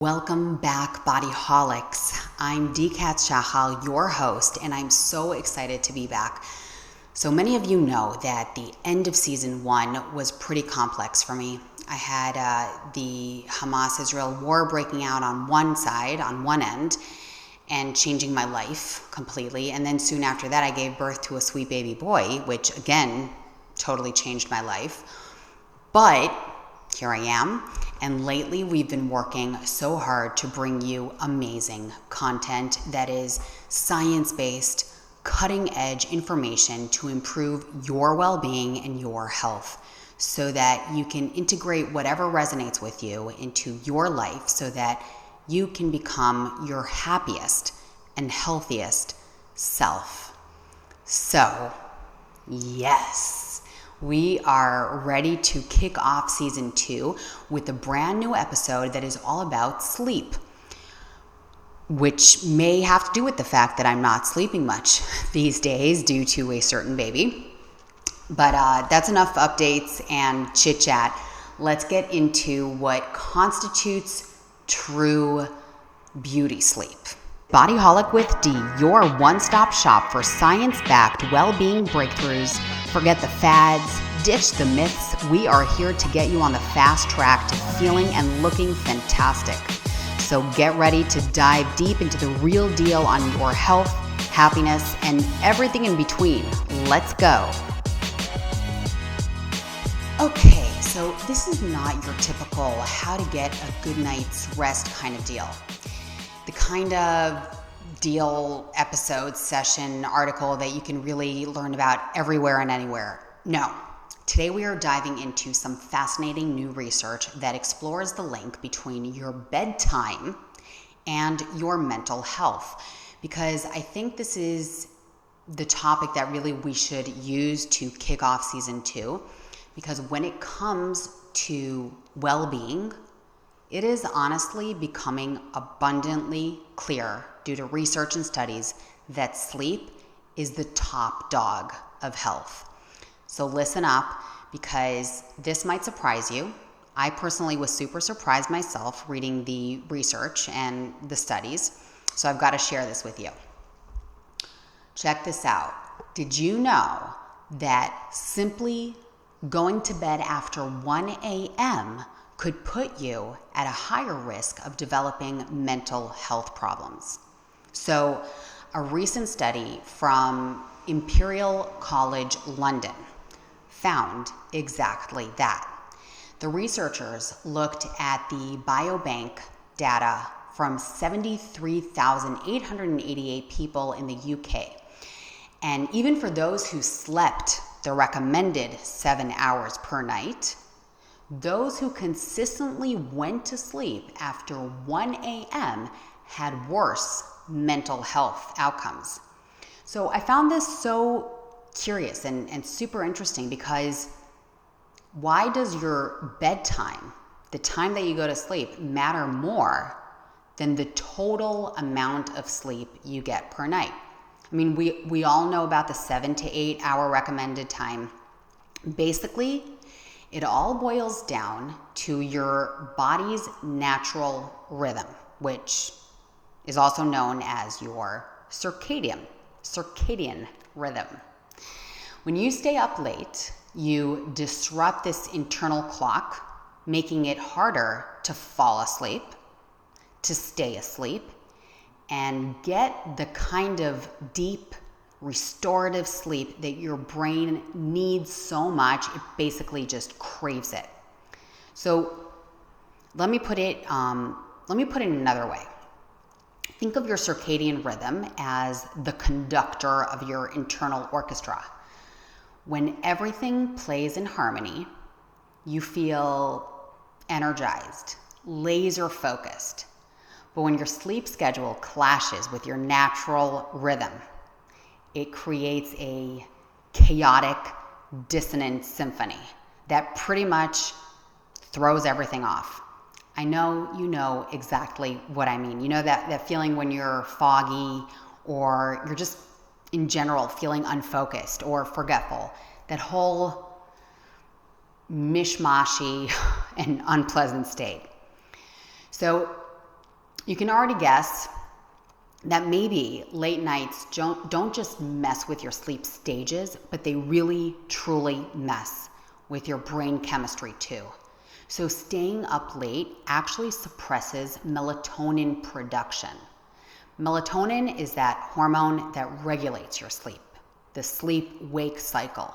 Welcome back, Bodyholics. I'm Deekat Shahal, your host, and I'm so excited to be back. So many of you know that the end of season 1 was pretty complex for me. I had the Hamas-Israel war breaking out on one side, on one end, and changing my life completely. And then soon after that, I gave birth to a sweet baby boy, which again, totally changed my life. But here I am. And lately, we've been working so hard to bring you amazing content that is science-based, cutting-edge information to improve your well-being and your health so that you can integrate whatever resonates with you into your life so that you can become your happiest and healthiest self. So, yes. We are ready to kick off season 2 with a brand new episode that is all about sleep, which may have to do with the fact that I'm not sleeping much these days due to a certain baby. But that's enough updates and chit chat. Let's get into what constitutes true beauty sleep. Bodyholic with D, your one-stop shop for science-backed well-being breakthroughs. Forget the fads, ditch the myths. We are here to get you on the fast track to feeling and looking fantastic. So get ready to dive deep into the real deal on your health, happiness, and everything in between. Let's go. Okay, so this is not your typical how to get a good night's rest kind of deal. The kind of deal, episode, session, article that you can really learn about everywhere and anywhere. No. Today we are diving into some fascinating new research that explores the link between your bedtime and your mental health. Because I think this is the topic that really we should use to kick off season 2. Because when it comes to well-being, it is honestly becoming abundantly clear due to research and studies that sleep is the top dog of health. So listen up because this might surprise you. I personally was super surprised myself reading the research and the studies, so I've got to share this with you. Check this out. Did you know that simply going to bed after 1 a.m. could put you at a higher risk of developing mental health problems? So, a recent study from Imperial College London found exactly that. The researchers looked at the biobank data from 73,888 people in the UK. And even for those who slept the recommended 7 hours per night, those who consistently went to sleep after 1 a.m. had worse mental health outcomes. So I found this so curious and super interesting because why does your bedtime, the time that you go to sleep, matter more than the total amount of sleep you get per night? I mean, we all know about the 7 to 8 hour recommended time. Basically, it all boils down to your body's natural rhythm, which is also known as your circadian rhythm. When you stay up late, you disrupt this internal clock, making it harder to fall asleep, to stay asleep, and get the kind of deep, restorative sleep that your brain needs so much, it basically just craves it. So let me put it another way. Think of your circadian rhythm as the conductor of your internal orchestra. When everything plays in harmony, you feel energized, laser focused. But when your sleep schedule clashes with your natural rhythm, it creates a chaotic, dissonant symphony that pretty much throws everything off. I know you know exactly what I mean. You know that feeling when you're foggy or you're just in general feeling unfocused or forgetful. That whole mishmashy and unpleasant state. So you can already guess that maybe late nights don't just mess with your sleep stages, but they really, truly mess with your brain chemistry too. So staying up late actually suppresses melatonin production. Melatonin is that hormone that regulates your sleep, the sleep-wake cycle.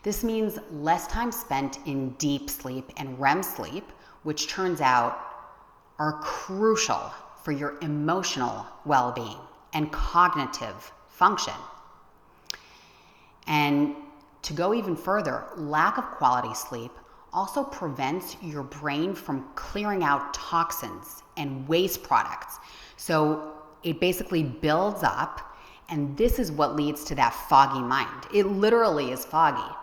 This means less time spent in deep sleep and REM sleep, which turns out are crucial for your emotional well-being and cognitive function. And to go even further, lack of quality sleep also prevents your brain from clearing out toxins and waste products. So it basically builds up, and this is what leads to that foggy mind. It literally is foggy.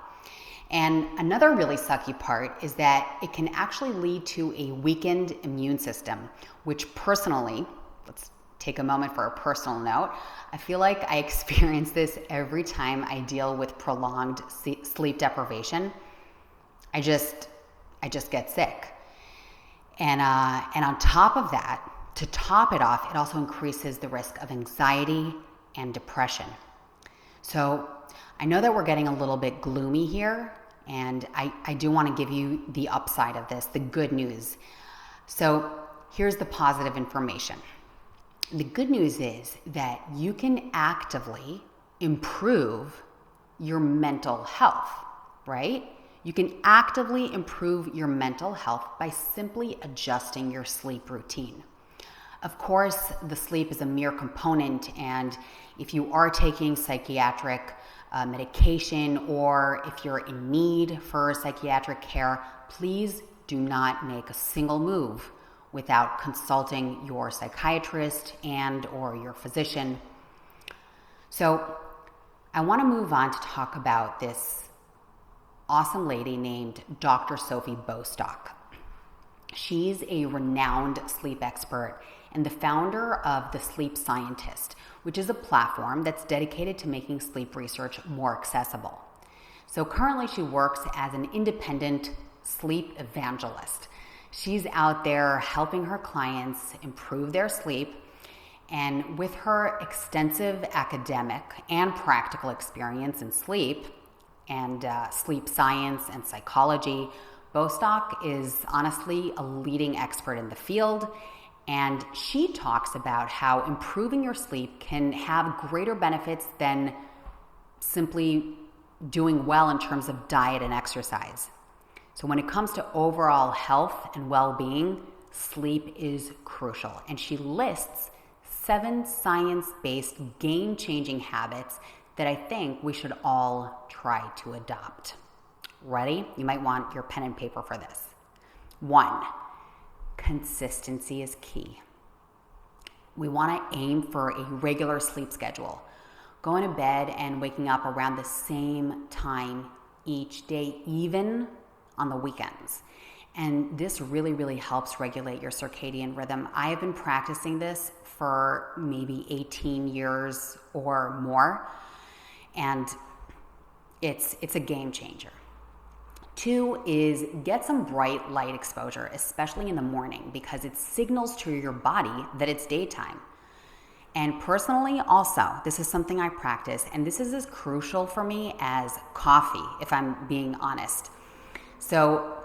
And another really sucky part is that it can actually lead to a weakened immune system, which personally, let's take a moment for a personal note, I feel like I experience this every time I deal with prolonged sleep deprivation. I just get sick. And on top of that, to top it off, it also increases the risk of anxiety and depression. So I know that we're getting a little bit gloomy here, and I do want to give you the upside of this, the good news. So here's the positive information. The good news is that you can actively improve your mental health, right? You can actively improve your mental health by simply adjusting your sleep routine. Of course, the sleep is a mere component, and if you are taking psychiatric medication, or if you're in need for psychiatric care, please do not make a single move without consulting your psychiatrist and or your physician. So I want to move on to talk about this awesome lady named Dr. Sophie Bostock. She's a renowned sleep expert and the founder of The Sleep Scientist, which is a platform that's dedicated to making sleep research more accessible. So currently she works as an independent sleep evangelist. She's out there helping her clients improve their sleep, and with her extensive academic and practical experience in sleep and sleep science and psychology, Bostock is honestly a leading expert in the field. And she talks about how improving your sleep can have greater benefits than simply doing well in terms of diet and exercise. So when it comes to overall health and well-being, sleep is crucial. And she lists 7 science-based game-changing habits that I think we should all try to adopt. Ready? You might want your pen and paper for this. 1. Consistency is key. We want to aim for a regular sleep schedule, going to bed and waking up around the same time each day, even on the weekends. And this really, really helps regulate your circadian rhythm. I have been practicing this for maybe 18 years or more, and it's a game changer. 2 is get some bright light exposure, especially in the morning, because it signals to your body that it's daytime. And personally, also, this is something I practice, and this is as crucial for me as coffee, if I'm being honest. So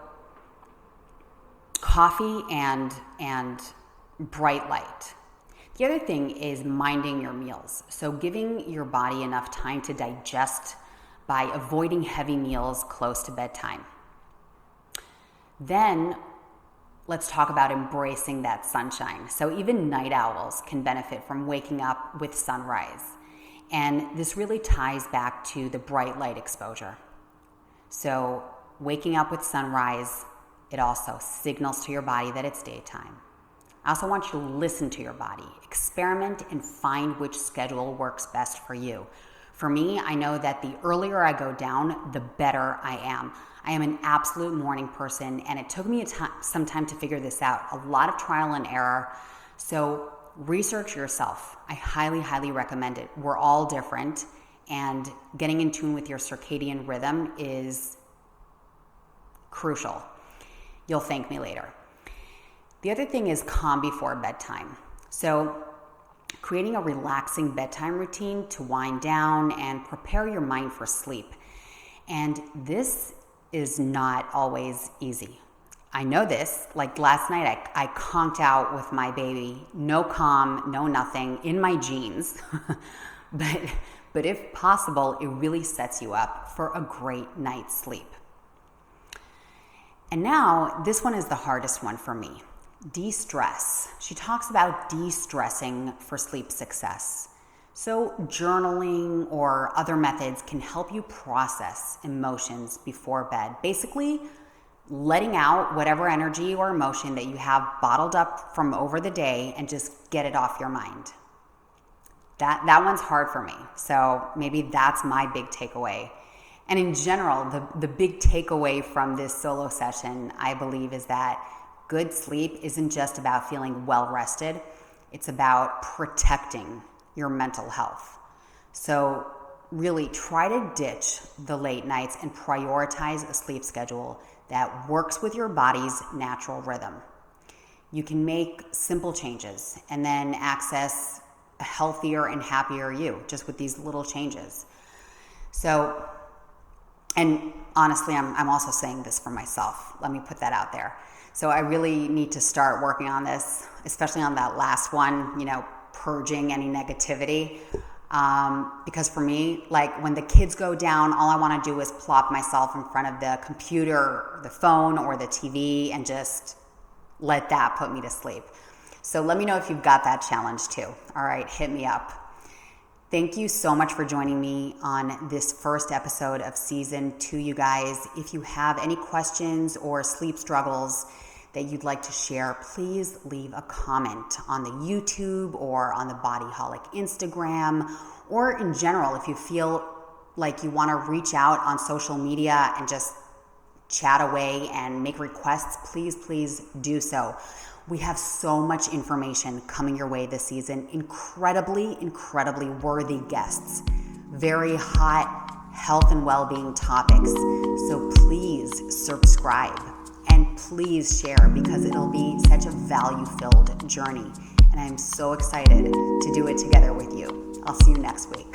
coffee and bright light. The other thing is minding your meals. So giving your body enough time to digest by avoiding heavy meals close to bedtime. Then let's talk about embracing that sunshine. So even night owls can benefit from waking up with sunrise. And this really ties back to the bright light exposure. So waking up with sunrise, it also signals to your body that it's daytime. I also want you to listen to your body, experiment, and find which schedule works best for you. For me, I know that the earlier I go down, the better I am. I am an absolute morning person, and it took me some time to figure this out. A lot of trial and error. So research yourself. I highly, highly recommend it. We're all different, and getting in tune with your circadian rhythm is crucial. You'll thank me later. The other thing is calm before bedtime. So creating a relaxing bedtime routine to wind down and prepare your mind for sleep. And this is not always easy. I know this. Like last night, I conked out with my baby, no calm, no nothing, in my jeans. But if possible, it really sets you up for a great night's sleep. And now, this one is the hardest one for me. De-stress. She talks about de-stressing for sleep success. So journaling or other methods can help you process emotions before bed. Basically, letting out whatever energy or emotion that you have bottled up from over the day and just get it off your mind. That one's hard for me. So maybe that's my big takeaway. And in general, the big takeaway from this solo session, I believe, is that good sleep isn't just about feeling well rested. It's about protecting your mental health. So really try to ditch the late nights and prioritize a sleep schedule that works with your body's natural rhythm. You can make simple changes and then access a healthier and happier you just with these little changes. So, and honestly, I'm also saying this for myself. Let me put that out there. So I really need to start working on this, especially on that last one, purging any negativity. Because for me, like when the kids go down, all I want to do is plop myself in front of the computer, the phone, or the TV and just let that put me to sleep. So let me know if you've got that challenge too. All right, hit me up. Thank you so much for joining me on this first episode of season 2, you guys. If you have any questions or sleep struggles that you'd like to share, please leave a comment on the YouTube or on the Bodyholic Instagram, or in general, if you feel like you want to reach out on social media and just chat away and make requests, please do so. We have so much information coming your way this season. Incredibly worthy guests. Very hot health and well-being topics. So please subscribe and please share, because it'll be such a value-filled journey. And I'm so excited to do it together with you. I'll see you next week.